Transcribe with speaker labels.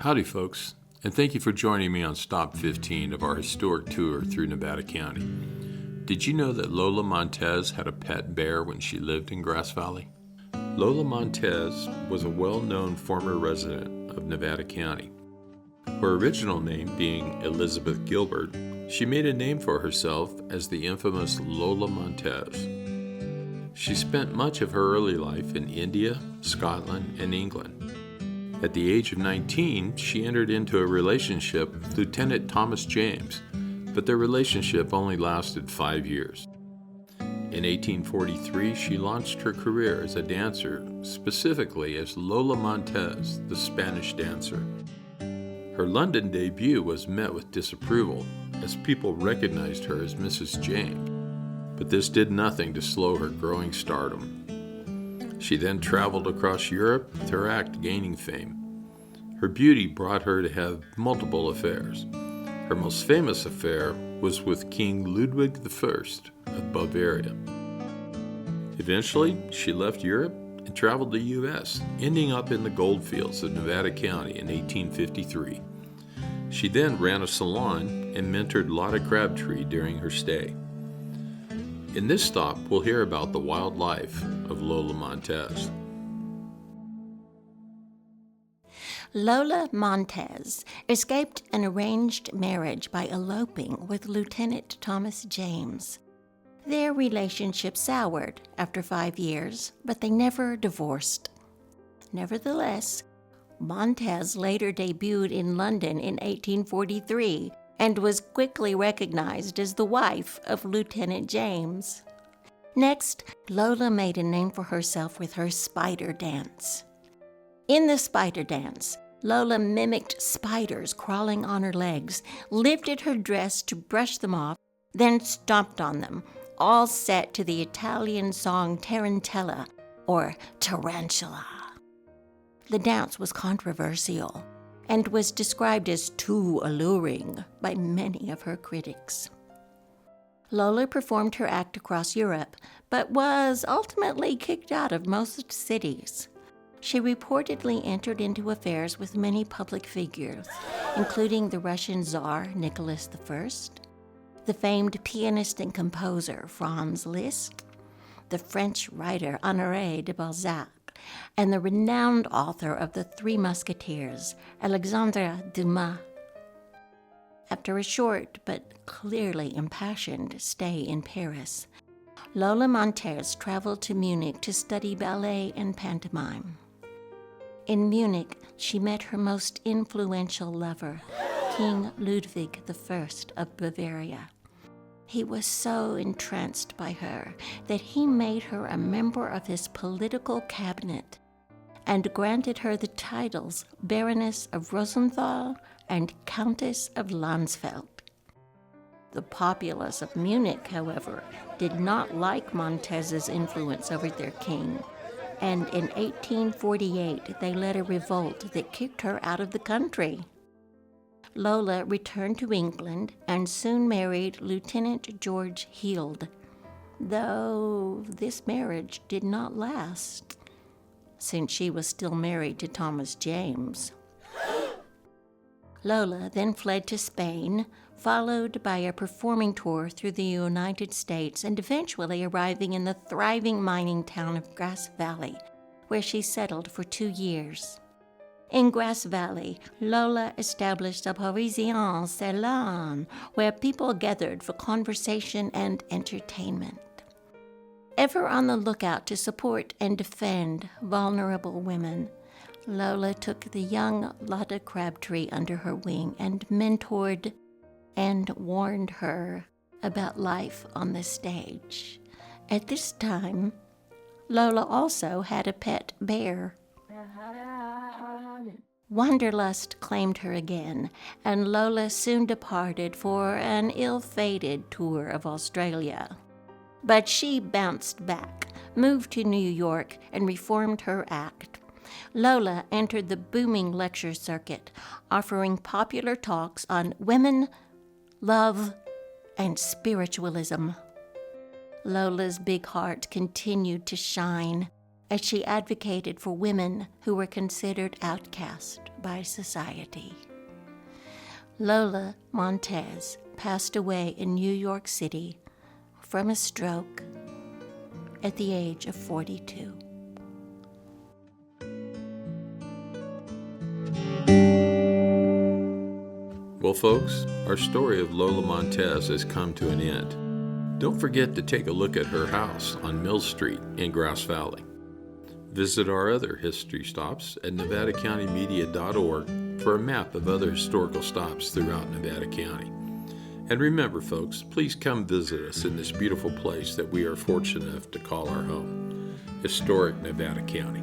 Speaker 1: Howdy, folks, and thank you for joining me on Stop 15 of our historic tour through Nevada County. Did you know that Lola Montez had a pet bear when she lived in Grass Valley? Lola Montez was a well-known former resident of Nevada County. Her original name being Elizabeth Gilbert, she made a name for herself as the infamous Lola Montez. She spent much of her early life in India, Scotland, and England. At the age of 19, she entered into a relationship with Lieutenant Thomas James, but their relationship only lasted 5 years. In 1843, she launched her career as a dancer, specifically as Lola Montez, the Spanish dancer. Her London debut was met with disapproval, as people recognized her as Mrs. James, but this did nothing to slow her growing stardom. She then traveled across Europe with her act gaining fame. Her beauty brought her to have multiple affairs. Her most famous affair was with King Ludwig I of Bavaria. Eventually, she left Europe and traveled to the U.S., ending up in the goldfields of Nevada County in 1853. She then ran a salon and mentored Lotta Crabtree during her stay. In this stop, we'll hear about the wild life of Lola Montez.
Speaker 2: Lola Montez escaped an arranged marriage by eloping with Lieutenant Thomas James. Their relationship soured after 5 years, but they never divorced. Nevertheless, Montez later debuted in London in 1843 and was quickly recognized as the wife of Lieutenant James. Next, Lola made a name for herself with her spider dance. In the spider dance, Lola mimicked spiders crawling on her legs, lifted her dress to brush them off, then stomped on them, all set to the Italian song Tarantella, or Tarantula. The dance was controversial and was described as too alluring by many of her critics. Lola performed her act across Europe, but was ultimately kicked out of most cities. She reportedly entered into affairs with many public figures, including the Russian Tsar Nicholas I, the famed pianist and composer Franz Liszt, the French writer Honoré de Balzac, and the renowned author of The Three Musketeers, Alexandre Dumas. After a short but clearly impassioned stay in Paris, Lola Montez traveled to Munich to study ballet and pantomime. In Munich, she met her most influential lover, King Ludwig I of Bavaria. He was so entranced by her that he made her a member of his political cabinet and granted her the titles Baroness of Rosenthal and Countess of Landsfeld. The populace of Munich, however, did not like Montez's influence over their king, and in 1848 they led a revolt that kicked her out of the country. Lola returned to England and soon married Lieutenant George Heald, though this marriage did not last, since she was still married to Thomas James. Lola then fled to Spain, followed by a performing tour through the United States and eventually arriving in the thriving mining town of Grass Valley, where she settled for 2 years. In Grass Valley, Lola established a Parisien salon where people gathered for conversation and entertainment. Ever on the lookout to support and defend vulnerable women, Lola took the young Lotta Crabtree under her wing and mentored and warned her about life on the stage. At this time, Lola also had a pet bear. Wanderlust claimed her again, and Lola soon departed for an ill-fated tour of Australia. But she bounced back, moved to New York, and reformed her act. Lola entered the booming lecture circuit, offering popular talks on women, love, and spiritualism. Lola's big heart continued to shine, as she advocated for women who were considered outcast by society. Lola Montez passed away in New York City from a stroke at the age of 42.
Speaker 1: Well, folks, our story of Lola Montez has come to an end. Don't forget to take a look at her house on Mill Street in Grass Valley. Visit our other history stops at nevadacountymedia.org for a map of other historical stops throughout Nevada County. And remember, folks, please come visit us in this beautiful place that we are fortunate enough to call our home, historic Nevada County.